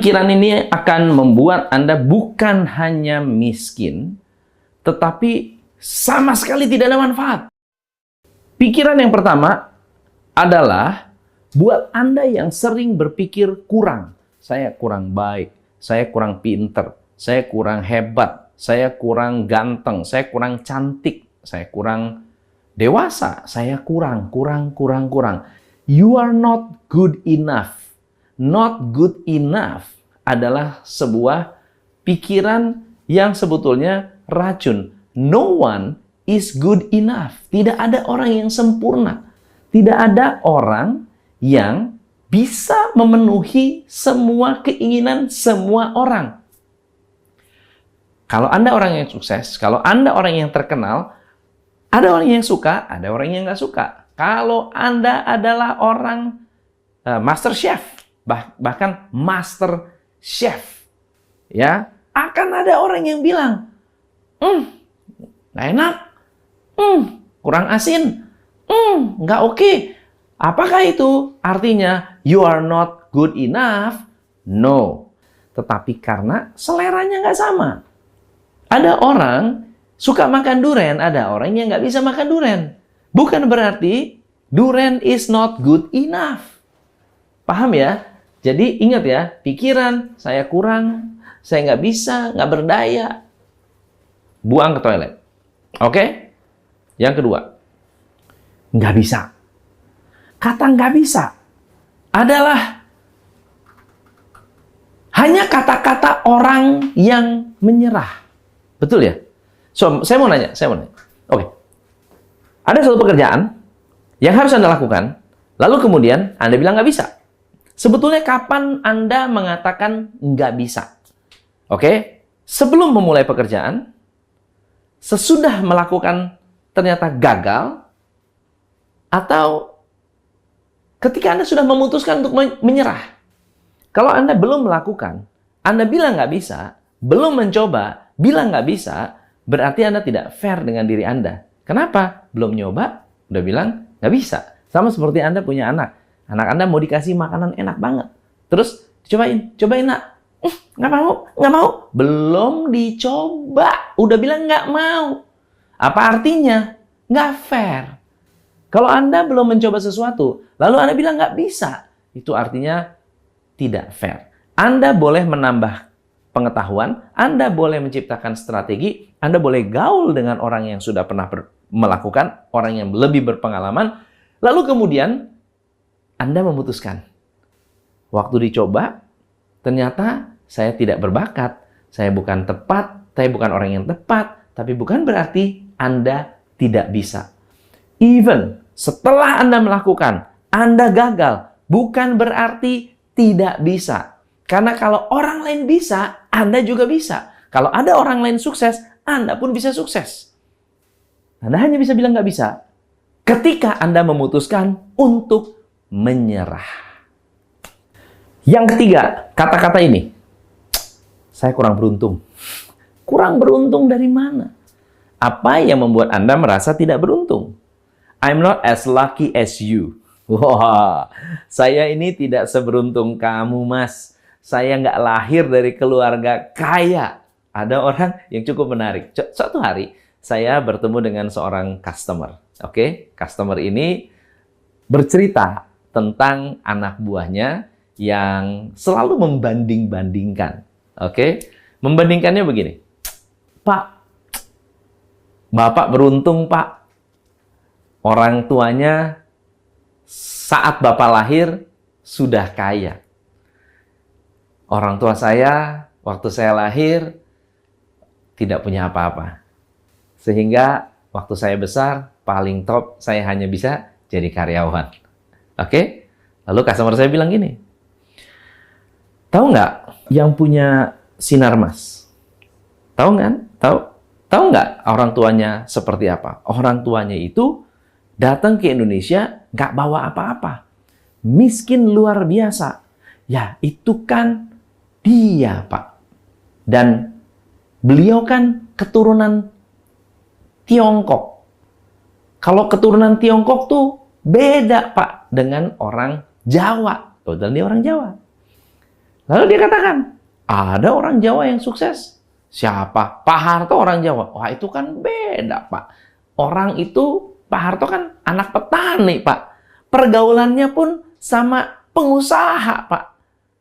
pikiran ini akan membuat Anda bukan hanya miskin, tetapi sama sekali tidak ada manfaat. Pikiran yang pertama adalah buat Anda yang sering berpikir kurang. Saya kurang baik, saya kurang pinter, saya kurang hebat, saya kurang ganteng, saya kurang cantik, saya kurang dewasa, saya kurang. You are not good enough. Not good enough adalah sebuah pikiran yang sebetulnya racun. No one is good enough. Tidak ada orang yang sempurna. Tidak ada orang yang bisa memenuhi semua keinginan semua orang. Kalau Anda orang yang sukses, kalau Anda orang yang terkenal, ada orang yang suka, ada orang yang nggak suka. Kalau Anda adalah orang master chef, bahkan master chef, ya, akan ada orang yang bilang, nggak enak, kurang asin, nggak oke. Apakah itu artinya you are not good enough? No. Tetapi karena seleranya nggak sama. Ada orang suka makan durian, ada orang yang nggak bisa makan durian. Bukan berarti durian is not good enough. Paham ya? Jadi ingat ya, pikiran saya kurang, saya nggak bisa, nggak berdaya, buang ke toilet. Oke? Yang kedua, nggak bisa. Kata nggak bisa adalah hanya kata-kata orang yang menyerah. Betul ya? So, saya mau nanya. Oke. Ada suatu pekerjaan yang harus Anda lakukan, lalu kemudian Anda bilang nggak bisa. Sebetulnya kapan Anda mengatakan nggak bisa? Oke? Sebelum memulai pekerjaan, sesudah melakukan ternyata gagal, atau ketika Anda sudah memutuskan untuk menyerah. Kalau Anda belum melakukan, Anda bilang nggak bisa, belum mencoba, bilang nggak bisa, berarti Anda tidak fair dengan diri Anda. Kenapa? Belum nyoba, udah bilang nggak bisa. Sama seperti Anda punya anak. Anak Anda mau dikasih makanan enak banget. Terus, cobain nak. Nggak mau. Belum dicoba, udah bilang nggak mau. Apa artinya? Nggak fair. Kalau Anda belum mencoba sesuatu, lalu Anda bilang nggak bisa, itu artinya tidak fair. Anda boleh menambah pengetahuan, Anda boleh menciptakan strategi, Anda boleh gaul dengan orang yang sudah pernah melakukan, orang yang lebih berpengalaman, lalu kemudian Anda memutuskan. Waktu dicoba, ternyata saya tidak berbakat, saya bukan tepat, saya bukan orang yang tepat, tapi bukan berarti Anda tidak bisa. Even setelah Anda melakukan, Anda gagal, bukan berarti tidak bisa. Karena kalau orang lain bisa, Anda juga bisa. Kalau ada orang lain sukses, Anda pun bisa sukses. Anda hanya bisa bilang nggak bisa ketika Anda memutuskan untuk menyerah. Yang ketiga, kata-kata ini. Saya kurang beruntung. Kurang beruntung dari mana? Apa yang membuat Anda merasa tidak beruntung? I'm not as lucky as you. Wah, saya ini tidak seberuntung kamu, Mas. Saya nggak lahir dari keluarga kaya. Ada orang yang cukup menarik. Suatu hari, saya bertemu dengan seorang customer. Oke, customer ini bercerita tentang anak buahnya yang selalu membanding-bandingkan. Oke, membandingkannya begini. Pak, Bapak beruntung, Pak. Orang tuanya saat Bapak lahir sudah kaya. Orang tua saya waktu saya lahir tidak punya apa-apa. Sehingga waktu saya besar, paling top saya hanya bisa jadi karyawan. Oke? Lalu customer saya bilang gini, tahu nggak yang punya Sinarmas? Tahu nggak? Tahu nggak orang tuanya seperti apa? Orang tuanya itu datang ke Indonesia nggak bawa apa-apa. Miskin luar biasa. Ya, itu kan dia, Pak. Dan beliau kan keturunan Tiongkok. Kalau keturunan Tiongkok tuh beda, Pak, dengan orang Jawa. Kebetulan dia orang Jawa. Lalu dia katakan, ada orang Jawa yang sukses. Siapa? Pak Harto orang Jawa. Wah, itu kan beda, Pak. Orang itu, Pak Harto kan anak petani, Pak. Pergaulannya pun sama pengusaha, Pak.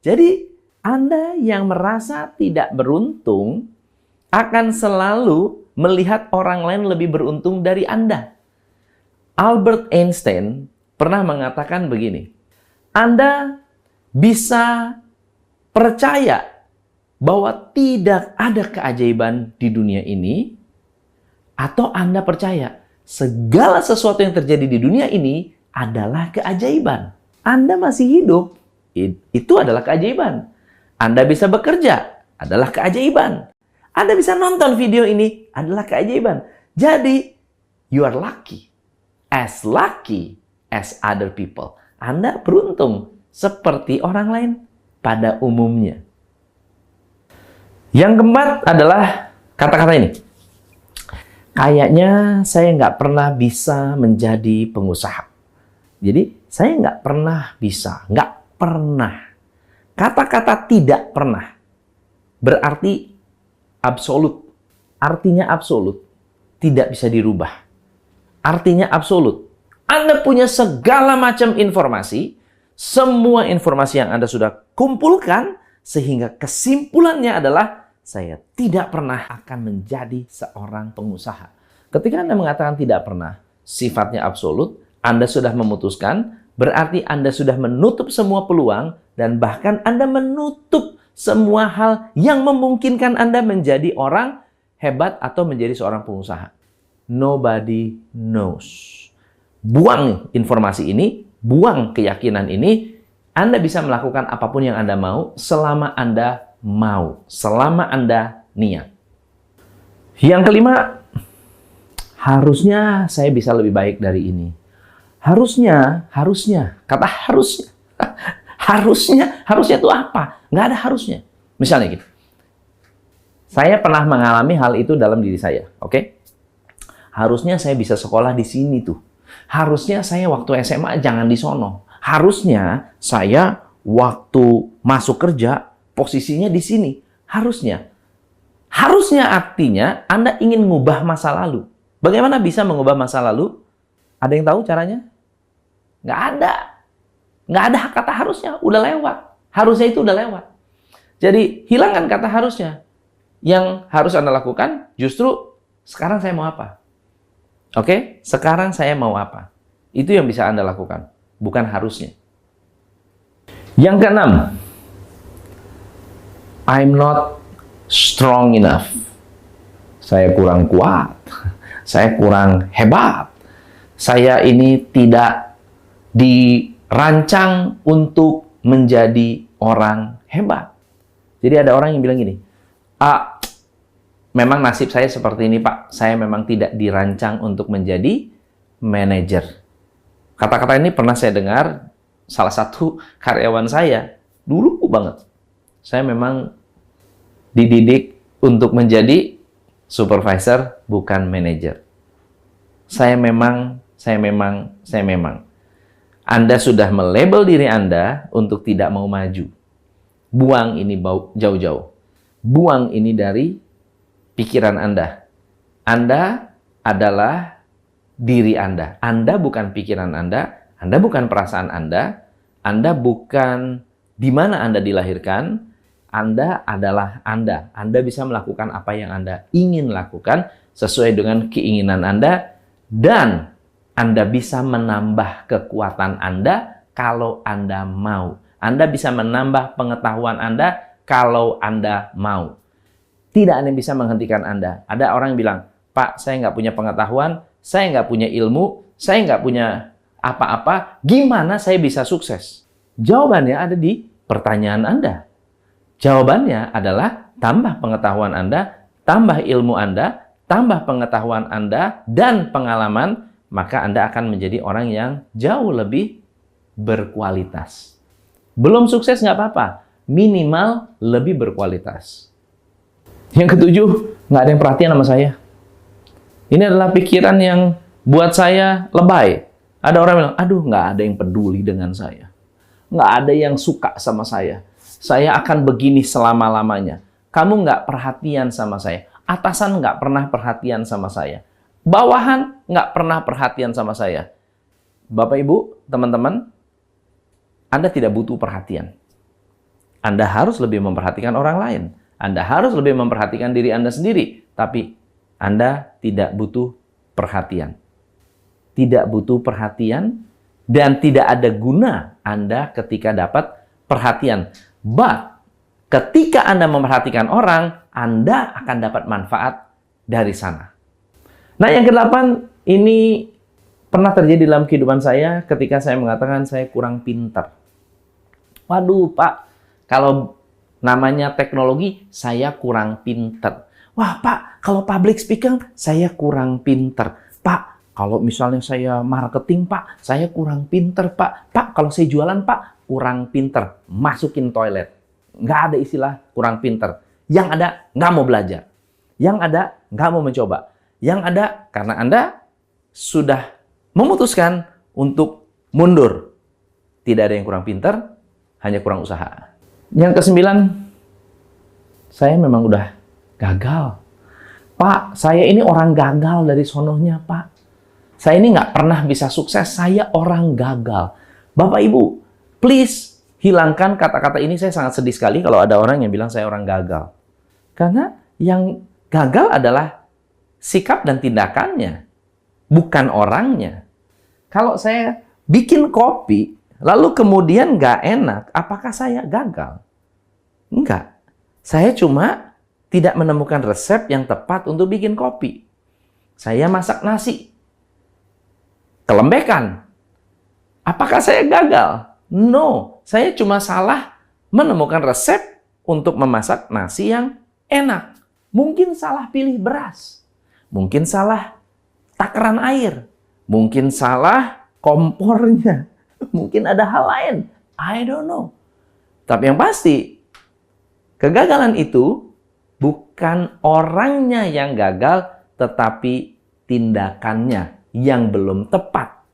Jadi, Anda yang merasa tidak beruntung akan selalu melihat orang lain lebih beruntung dari Anda. Albert Einstein pernah mengatakan begini, Anda bisa percaya bahwa tidak ada keajaiban di dunia ini, atau Anda percaya segala sesuatu yang terjadi di dunia ini adalah keajaiban. Anda masih hidup, itu adalah keajaiban. Anda bisa bekerja, adalah keajaiban. Anda bisa nonton video ini, adalah keajaiban. Jadi, you are lucky as other people. Anda beruntung seperti orang lain pada umumnya. Yang keempat adalah kata-kata ini. Kayaknya saya nggak pernah bisa menjadi pengusaha. Jadi, saya nggak pernah bisa. Nggak pernah. Kata-kata tidak pernah berarti absolut. Artinya absolut. Tidak bisa dirubah. Artinya absolut. Anda punya segala macam informasi. Semua informasi yang Anda sudah kumpulkan, sehingga kesimpulannya adalah saya tidak pernah akan menjadi seorang pengusaha. Ketika Anda mengatakan tidak pernah, sifatnya absolut, Anda sudah memutuskan, berarti Anda sudah menutup semua peluang dan bahkan Anda menutup semua hal yang memungkinkan Anda menjadi orang hebat atau menjadi seorang pengusaha. Nobody knows. Buang informasi ini, buang keyakinan ini. Anda bisa melakukan apapun yang Anda mau selama Anda mau, selama Anda niat. Yang kelima, harusnya saya bisa lebih baik dari ini. Harusnya, kata harusnya. Harusnya itu apa? Nggak ada harusnya. Misalnya gitu. Saya pernah mengalami hal itu dalam diri saya, oke? Harusnya saya bisa sekolah di sini tuh. Harusnya saya waktu SMA jangan di sono. Harusnya saya waktu masuk kerja posisinya di sini. Harusnya. Harusnya artinya Anda ingin mengubah masa lalu. Bagaimana bisa mengubah masa lalu? Ada yang tahu caranya? Nggak ada. Nggak ada kata harusnya. Udah lewat. Harusnya itu udah lewat. Jadi hilangkan kata harusnya. Yang harus Anda lakukan justru sekarang saya mau apa? Oke? Sekarang saya mau apa? Itu yang bisa Anda lakukan. Bukan harusnya. Yang keenam, I'm not strong enough. Saya kurang kuat. Saya kurang hebat. Saya ini tidak dirancang untuk menjadi orang hebat. Jadi ada orang yang bilang gini, memang nasib saya seperti ini, Pak. Saya memang tidak dirancang untuk menjadi manajer. Kata-kata ini pernah saya dengar salah satu karyawan saya dulu banget. Saya memang dididik untuk menjadi supervisor, bukan manajer. Saya memang. Anda sudah melabel diri Anda untuk tidak mau maju. Buang ini jauh-jauh. Buang ini dari pikiran Anda. Anda adalah diri Anda. Anda bukan pikiran Anda bukan perasaan Anda bukan di mana Anda dilahirkan, Anda adalah Anda. Anda bisa melakukan apa yang Anda ingin lakukan sesuai dengan keinginan Anda, dan Anda bisa menambah kekuatan Anda kalau Anda mau. Anda bisa menambah pengetahuan Anda kalau Anda mau. Tidak ada yang bisa menghentikan Anda. Ada orang yang bilang, Pak, saya nggak punya pengetahuan, saya nggak punya ilmu, saya nggak punya apa-apa, gimana saya bisa sukses? Jawabannya ada di pertanyaan Anda. Jawabannya adalah tambah pengetahuan Anda, tambah ilmu Anda, tambah pengetahuan Anda, dan pengalaman, maka Anda akan menjadi orang yang jauh lebih berkualitas. Belum sukses nggak apa-apa, minimal lebih berkualitas. Yang ketujuh, nggak ada yang perhatian sama saya. Ini adalah pikiran yang buat saya lebay. Ada orang bilang, aduh nggak ada yang peduli dengan saya. Nggak ada yang suka sama saya. saya akan begini selama-lamanya. Kamu nggak perhatian sama saya. Atasan nggak pernah perhatian sama saya. Bawahan nggak pernah perhatian sama saya. Bapak, Ibu, teman-teman, Anda tidak butuh perhatian. Anda harus lebih memperhatikan orang lain. Anda harus lebih memperhatikan diri Anda sendiri. Tapi Anda tidak butuh perhatian. Tidak butuh perhatian dan tidak ada guna Anda ketika dapat perhatian. But, ketika Anda memperhatikan orang, Anda akan dapat manfaat dari sana. Nah, yang ke-8, ini pernah terjadi dalam kehidupan saya ketika saya mengatakan saya kurang pintar. Waduh, Pak, kalau namanya teknologi, saya kurang pintar. Wah, Pak, kalau public speaking, saya kurang pintar. Pak, kalau misalnya saya marketing, Pak, saya kurang pintar, Pak. Pak, kalau saya jualan, Pak, kurang pintar. Masukin toilet. Nggak ada istilah kurang pintar. Yang ada, nggak mau belajar. Yang ada, nggak mau mencoba. Yang ada, karena Anda sudah memutuskan untuk mundur. Tidak ada yang kurang pintar, hanya kurang usaha. Yang ke-9, saya memang udah gagal. Pak, saya ini orang gagal dari sononya, Pak. Saya ini nggak pernah bisa sukses, saya orang gagal. Bapak, Ibu, please hilangkan kata-kata ini. Saya sangat sedih sekali kalau ada orang yang bilang saya orang gagal. Karena yang gagal adalah sikap dan tindakannya, bukan orangnya. Kalau saya bikin kopi, lalu kemudian nggak enak, apakah saya gagal? Enggak. Saya cuma tidak menemukan resep yang tepat untuk bikin kopi. Saya masak nasi, kelembekan. Apakah saya gagal? No, saya cuma salah menemukan resep untuk memasak nasi yang enak. Mungkin salah pilih beras. Mungkin salah takaran air. Mungkin salah kompornya. Mungkin ada hal lain. I don't know. Tapi yang pasti, kegagalan itu bukan orangnya yang gagal, tetapi tindakannya yang belum tepat.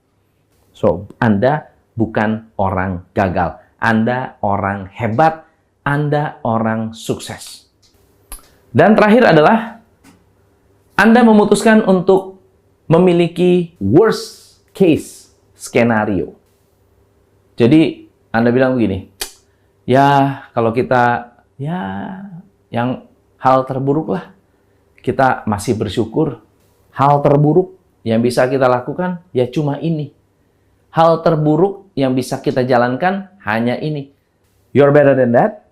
So, Anda bukan orang gagal. Anda orang hebat. Anda orang sukses. Dan terakhir adalah Anda memutuskan untuk memiliki worst case skenario. Jadi Anda bilang begini, ya kalau kita, ya yang hal terburuk lah, kita masih bersyukur. Hal terburuk yang bisa kita lakukan ya cuma ini. Hal terburuk yang bisa kita jalankan hanya ini. You're better than that.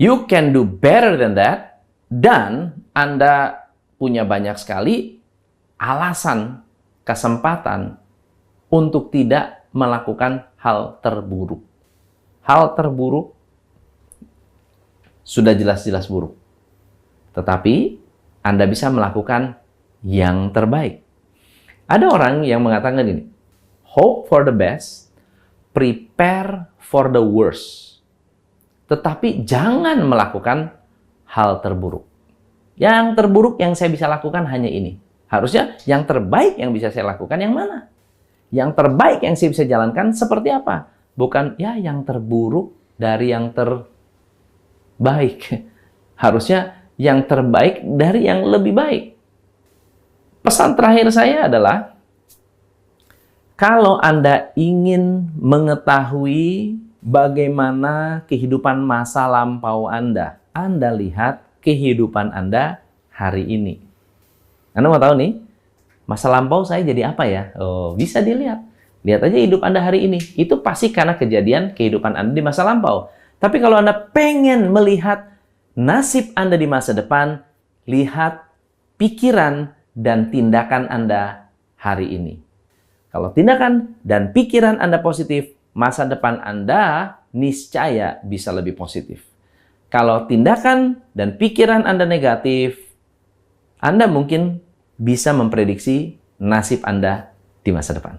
You can do better than that. Dan Anda punya banyak sekali alasan, kesempatan untuk tidak melakukan hal terburuk. Hal terburuk sudah jelas-jelas buruk. Tetapi Anda bisa melakukan yang terbaik. Ada orang yang mengatakan ini, hope for the best, prepare for the worst. Tetapi jangan melakukan hal terburuk. Yang terburuk yang saya bisa lakukan hanya ini. Harusnya yang terbaik yang bisa saya lakukan yang mana? Yang terbaik yang saya bisa jalankan seperti apa? Bukan ya yang terburuk dari yang terbaik. Harusnya yang terbaik dari yang lebih baik. Pesan terakhir saya adalah, kalau Anda ingin mengetahui bagaimana kehidupan masa lampau Anda lihat kehidupan Anda hari ini. Anda mau tahu nih, masa lampau saya jadi apa ya? Oh, bisa dilihat. Lihat aja hidup Anda hari ini. Itu pasti karena kejadian kehidupan Anda di masa lampau. Tapi kalau Anda pengen melihat nasib Anda di masa depan, lihat pikiran dan tindakan Anda hari ini. Kalau tindakan dan pikiran Anda positif, masa depan Anda niscaya bisa lebih positif. Kalau tindakan dan pikiran Anda negatif, Anda mungkin bisa memprediksi nasib Anda di masa depan.